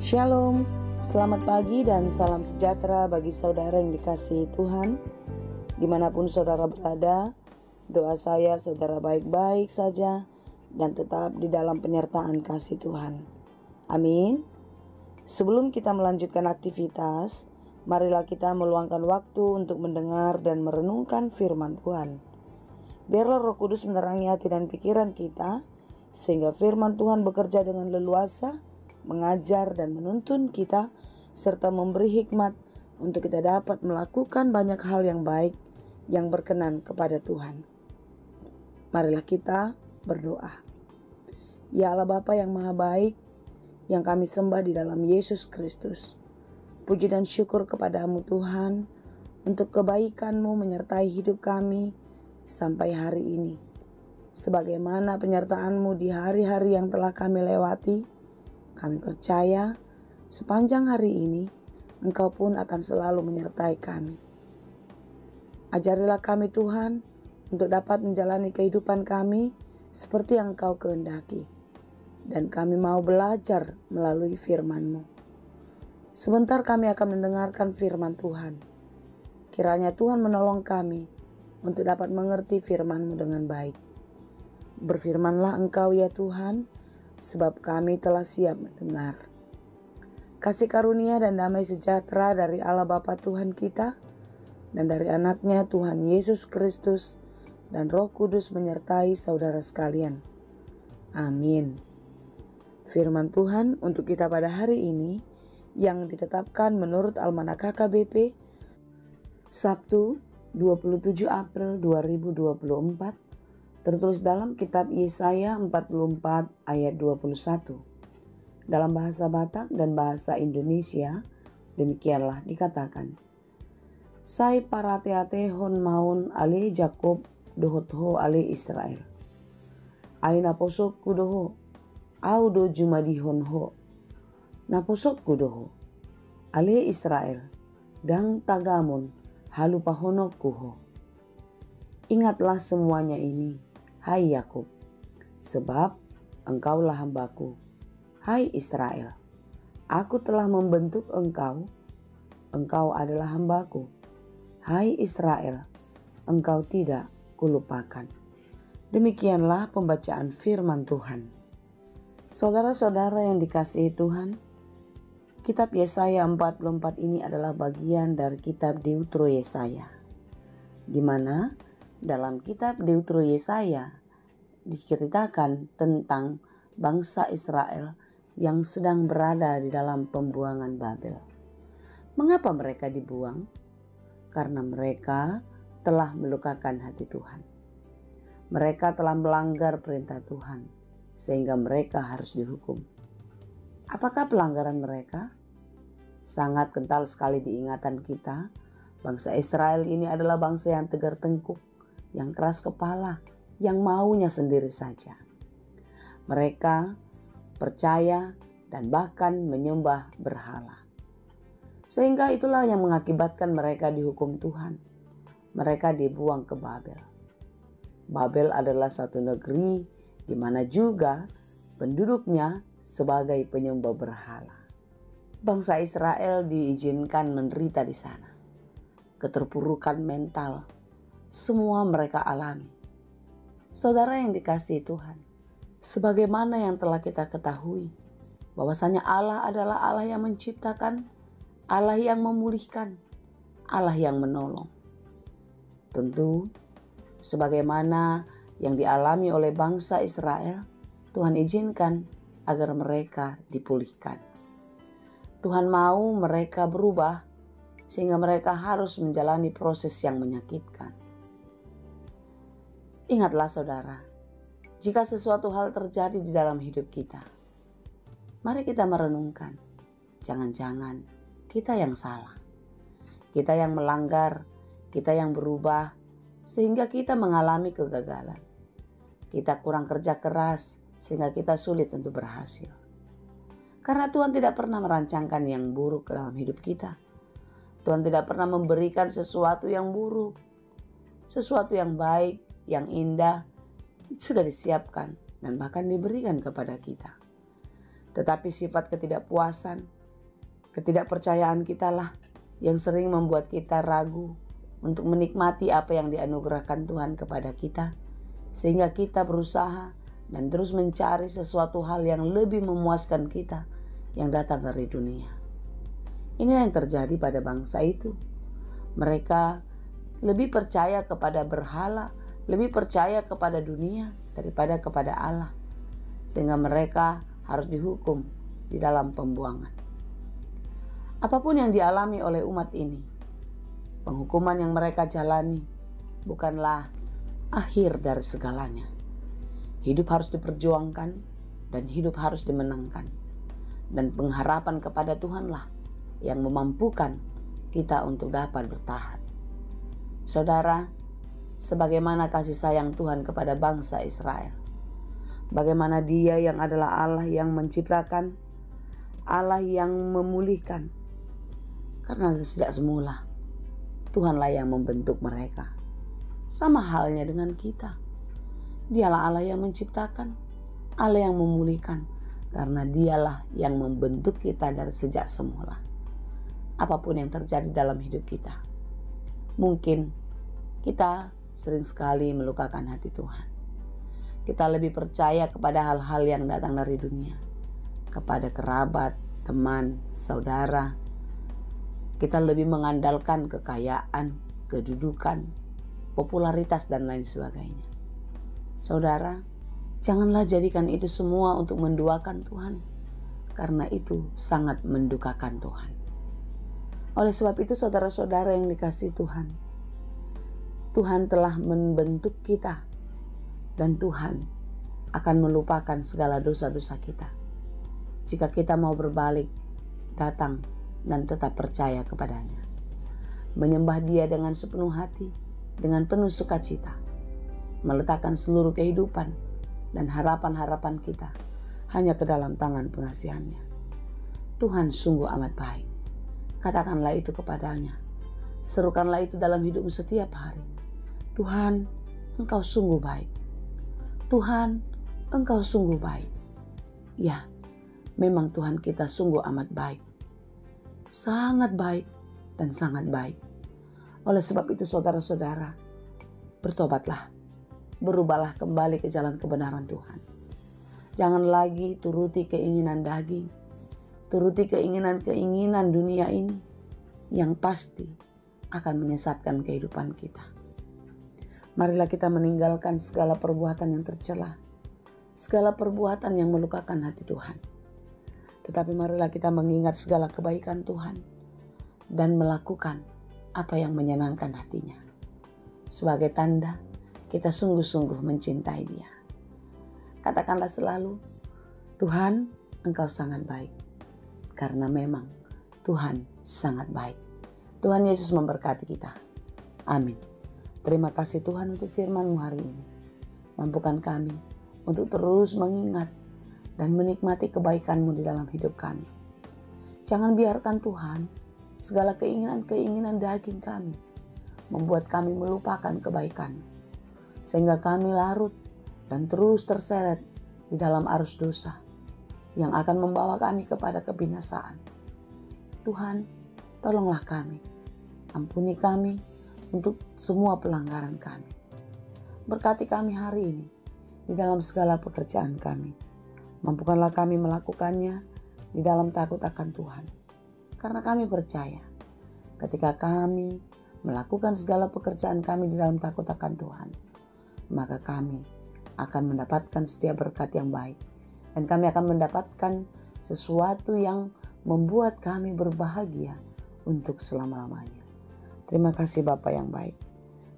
Shalom, selamat pagi dan salam sejahtera bagi saudara yang dikasihi Tuhan. Dimanapun saudara berada, doa saya saudara baik-baik saja dan tetap di dalam penyertaan kasih Tuhan. Amin. Sebelum kita melanjutkan aktivitas, marilah kita meluangkan waktu untuk mendengar dan merenungkan firman Tuhan. Biarlah Roh Kudus menerangi hati dan pikiran kita, sehingga firman Tuhan bekerja dengan leluasa, mengajar dan menuntun kita, serta memberi hikmat untuk kita dapat melakukan banyak hal yang baik yang berkenan kepada Tuhan. Marilah kita berdoa. Ya Allah Bapa yang Maha Baik, yang kami sembah di dalam Yesus Kristus, puji dan syukur kepadamu Tuhan untuk kebaikan-Mu menyertai hidup kami sampai hari ini. Sebagaimana penyertaan-Mu di hari-hari yang telah kami lewati, kami percaya sepanjang hari ini Engkau pun akan selalu menyertai kami. Ajarilah kami Tuhan untuk dapat menjalani kehidupan kami seperti yang Engkau kehendaki. Dan kami mau belajar melalui firman-Mu. Sebentar kami akan mendengarkan firman Tuhan. Kiranya Tuhan menolong kami untuk dapat mengerti firman-Mu dengan baik. Berfirmanlah Engkau ya Tuhan, sebab kami telah siap mendengar. Kasih karunia dan damai sejahtera dari Allah Bapa Tuhan kita dan dari anaknya Tuhan Yesus Kristus dan Roh Kudus menyertai saudara sekalian. Amin. Firman Tuhan untuk kita pada hari ini yang ditetapkan menurut Almanak KKBP Sabtu 27 April 2024, tertulis dalam kitab Yesaya 44 ayat 21. Dalam bahasa Batak dan bahasa Indonesia, demikianlah dikatakan. Sai parateate hon maun ale Jakob dohotho ale Israel. Aina posok kudoho, au do jumadihon ho. Na posok kudoho, ale Israel, dang tagamon halu pahonok kuho. Ingatlah semuanya ini, hai Yakub, sebab engkaulah hambaku. Hai Israel, aku telah membentuk engkau, engkau adalah hambaku. Hai Israel, engkau tidak kulupakan. Demikianlah pembacaan firman Tuhan. Saudara-saudara yang dikasihi Tuhan, kitab Yesaya 44 ini adalah bagian dari kitab Deutro Yesaya, di mana dalam kitab Deutro Yesaya diceritakan tentang bangsa Israel yang sedang berada di dalam pembuangan Babel. Mengapa mereka dibuang? Karena mereka telah melukakan hati Tuhan. Mereka telah melanggar perintah Tuhan, sehingga mereka harus dihukum. Apakah pelanggaran mereka? Sangat kental sekali diingatan kita. Bangsa Israel ini adalah bangsa yang tegar tengkuk, yang keras kepala, yang maunya sendiri saja. Mereka percaya dan bahkan menyembah berhala. Sehingga itulah yang mengakibatkan mereka dihukum Tuhan. Mereka dibuang ke Babel. Babel adalah suatu negeri di mana juga penduduknya sebagai penyembah berhala. Bangsa Israel diizinkan menderita di sana. Keterpurukan mental, semua mereka alami. Saudara yang dikasihi Tuhan, sebagaimana yang telah kita ketahui, bahwasanya Allah adalah Allah yang menciptakan, Allah yang memulihkan, Allah yang menolong. Tentu, sebagaimana yang dialami oleh bangsa Israel, Tuhan izinkan agar mereka dipulihkan. Tuhan mau mereka berubah, sehingga mereka harus menjalani proses yang menyakitkan. Ingatlah saudara, jika sesuatu hal terjadi di dalam hidup kita, mari kita merenungkan, jangan-jangan kita yang salah. Kita yang melanggar, kita yang berubah, sehingga kita mengalami kegagalan. Kita kurang kerja keras, sehingga kita sulit untuk berhasil. Karena Tuhan tidak pernah merancangkan yang buruk dalam hidup kita. Tuhan tidak pernah memberikan sesuatu yang buruk. Sesuatu yang baik, yang indah, sudah disiapkan dan bahkan diberikan kepada kita. Tetapi sifat ketidakpuasan, Ketidakpercayaan kita lah yang sering membuat kita ragu untuk menikmati apa yang dianugerahkan Tuhan kepada kita, sehingga kita berusaha dan terus mencari sesuatu hal yang lebih memuaskan kita yang datang dari dunia. Inilah yang terjadi pada bangsa itu. Mereka lebih percaya kepada berhala, lebih percaya kepada dunia daripada kepada Allah, sehingga mereka harus dihukum di dalam pembuangan. Apapun yang dialami oleh umat ini, penghukuman yang mereka jalani bukanlah akhir dari segalanya. Hidup harus diperjuangkan dan hidup harus dimenangkan. Dan pengharapan kepada Tuhanlah yang memampukan kita untuk dapat bertahan. Saudara, sebagaimana kasih sayang Tuhan kepada bangsa Israel, bagaimana Dia yang adalah Allah yang menciptakan, Allah yang memulihkan. Karena sejak semula Tuhanlah yang membentuk mereka. Sama halnya dengan kita. Dialah Allah yang menciptakan, Allah yang memulihkan, karena Dialah yang membentuk kita dari sejak semula. Apapun yang terjadi dalam hidup kita, mungkin kita sering sekali melukakan hati Tuhan. Kita lebih percaya kepada hal-hal yang datang dari dunia, kepada kerabat, teman, saudara. Kita lebih mengandalkan kekayaan, kedudukan, popularitas, dan lain sebagainya. Saudara, janganlah jadikan itu semua untuk menduakan Tuhan, karena itu sangat mendukakan Tuhan. Oleh sebab itu, saudara-saudara yang dikasihi Tuhan, Tuhan telah membentuk kita, dan Tuhan akan melupakan segala dosa-dosa kita jika kita mau berbalik, datang, dan tetap percaya kepadanya. Menyembah Dia dengan sepenuh hati, dengan penuh sukacita, meletakkan seluruh kehidupan dan harapan-harapan kita hanya ke dalam tangan pengasihannya. Tuhan sungguh amat baik. Katakanlah itu kepadanya. Serukanlah itu dalam hidupmu setiap hari. Tuhan, Engkau sungguh baik. Tuhan, Engkau sungguh baik. Ya, memang Tuhan kita sungguh amat baik. Sangat baik dan sangat baik. Oleh sebab itu, saudara-saudara, bertobatlah, berubahlah kembali ke jalan kebenaran Tuhan. Jangan lagi turuti keinginan daging, turuti keinginan-keinginan dunia ini yang pasti akan menyesatkan kehidupan kita. Marilah kita meninggalkan segala perbuatan yang tercela, segala perbuatan yang melukakan hati Tuhan. Tetapi marilah kita mengingat segala kebaikan Tuhan dan melakukan apa yang menyenangkan hatinya. Sebagai tanda kita sungguh-sungguh mencintai Dia. Katakanlah selalu, Tuhan, Engkau sangat baik. Karena memang Tuhan sangat baik. Tuhan Yesus memberkati kita. Amin. Terima kasih Tuhan untuk firman-Mu hari ini. Mampukan kami untuk terus mengingat dan menikmati kebaikan-Mu di dalam hidup kami. Jangan biarkan Tuhan segala keinginan-keinginan daging kami membuat kami melupakan kebaikan-Mu, sehingga kami larut dan terus terseret di dalam arus dosa yang akan membawa kami kepada kebinasaan. Tuhan, tolonglah kami, ampuni kami untuk semua pelanggaran kami. Berkati kami hari ini di dalam segala pekerjaan kami. Mampukanlah kami melakukannya di dalam takut akan Tuhan. Karena kami percaya ketika kami melakukan segala pekerjaan kami di dalam takut akan Tuhan, maka kami akan mendapatkan setiap berkat yang baik. Dan kami akan mendapatkan sesuatu yang membuat kami berbahagia untuk selama-lamanya. Terima kasih Bapa yang baik.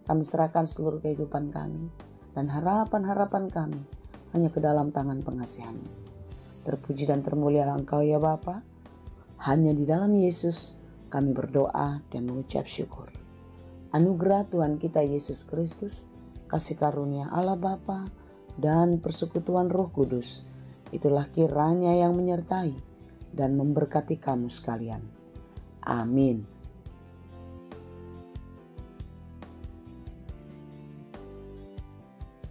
Kami serahkan seluruh kehidupan kami dan harapan-harapan kami hanya ke dalam tangan pengasihan-Mu. Terpuji dan termulialah Engkau ya Bapa. Hanya di dalam Yesus kami berdoa dan mengucap syukur. Anugerah Tuhan kita Yesus Kristus, kasih karunia Allah Bapa, dan persekutuan Roh Kudus, itulah kiranya yang menyertai dan memberkati kamu sekalian. Amin.